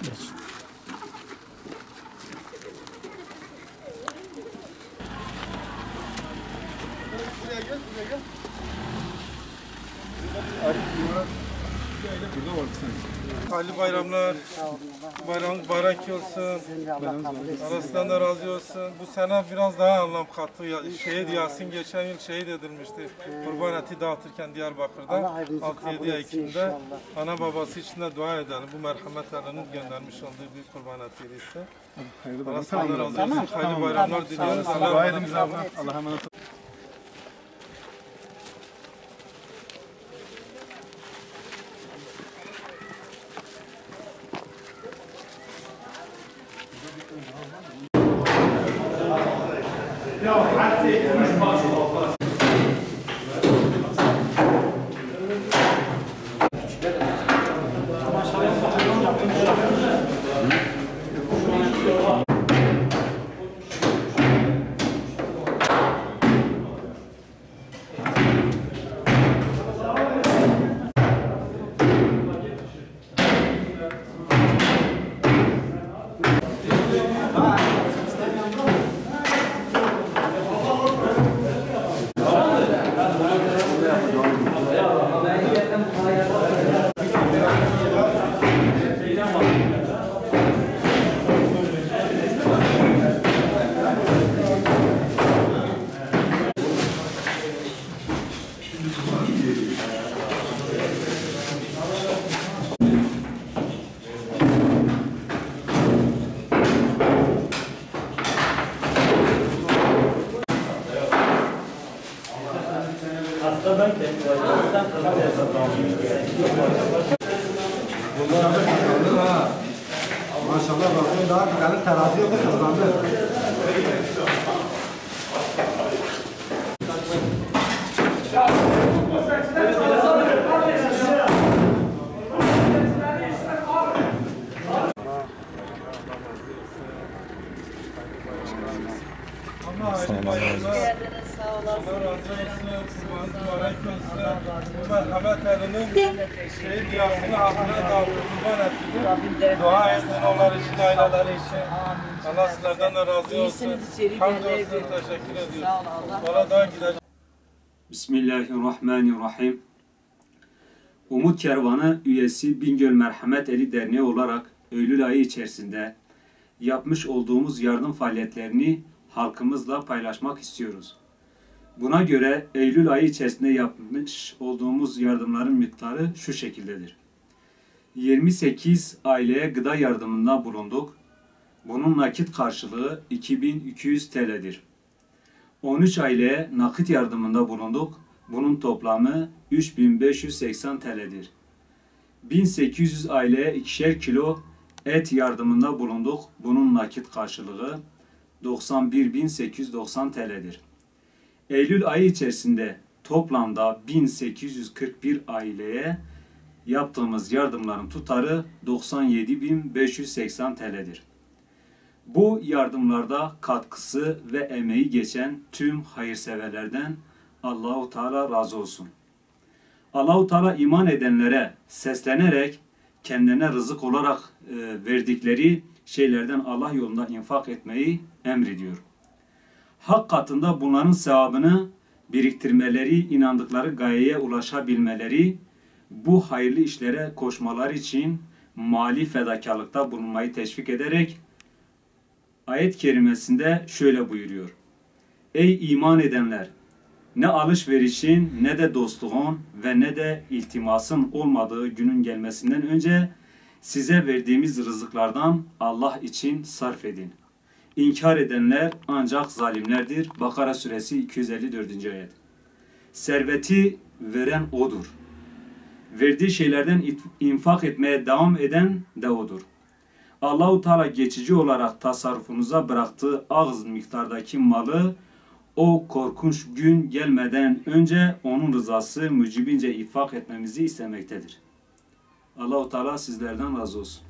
Buraya gel, buraya gel. Burada var sen. Hayırlı bayramlar. Bayram mübarek olsun. Arasından da razı olsun. Bu sene biraz daha anlam kattı. Şehit Yasin geçen yıl şehit edilmişti. Kurban eti dağıtırken Diyarbakır'da 6-7 Ekim'de. Ana babası için de dua edelim. Bu merhamet elinin göndermiş olduğu bir kurban etiydi ise. Arasından da razı olsun. Hayırlı bayramlar diliyoruz. Allah'a emanet olun. Allah'a emanet olun. Maşallah bakın daha güzel terazi yok kazandı. Sağ olasın. Bu merhamet elinin şehit Yasin'i hatırına dağıtı kurban ettiğini dua edin onlar için, aileleri için. Allah sizlerden de razı olsun. Hamdolsun, teşekkür ediyorum. Sonra daha gideceğim. Bismillahirrahmanirrahim. Umut Kervanı üyesi Bingöl Merhamet Eli Derneği olarak Eylül ayı içerisinde yapmış olduğumuz yardım faaliyetlerini halkımızla paylaşmak istiyoruz. Buna göre Eylül ayı içerisinde yapmış olduğumuz yardımların miktarı şu şekildedir. 28 aileye gıda yardımında bulunduk. Bunun nakit karşılığı 2200 TL'dir. 13 aileye nakit yardımında bulunduk. Bunun toplamı 3580 TL'dir. 1800 aileye 2'şer kilo et yardımında bulunduk. Bunun nakit karşılığı 91.890 TL'dir. Eylül ayı içerisinde toplamda 1841 aileye yaptığımız yardımların tutarı 97.580 TL'dir. Bu yardımlarda katkısı ve emeği geçen tüm hayırseverlerden Allahu Teala razı olsun. Allahu Teala iman edenlere seslenerek kendilerine rızık olarak verdikleri şeylerden Allah yolunda infak etmeyi emrediyor. Hak katında bunların sevabını biriktirmeleri, inandıkları gayeye ulaşabilmeleri, bu hayırlı işlere koşmaları için mali fedakarlıkta bulunmayı teşvik ederek ayet-i kerimesinde şöyle buyuruyor. Ey iman edenler! Ne alışverişin, ne de dostluğun ve ne de iltimasın olmadığı günün gelmesinden önce size verdiğimiz rızıklardan Allah için sarf edin. İnkar edenler ancak zalimlerdir. Bakara suresi 254. ayet. Serveti veren O'dur. Verdiği şeylerden infak etmeye devam eden de O'dur. Allah-u Teala geçici olarak tasarrufunuza bıraktığı az miktardaki malı o korkunç gün gelmeden önce onun rızası mucibince infak etmemizi istemektedir. Allah-u Teala sizlerden razı olsun.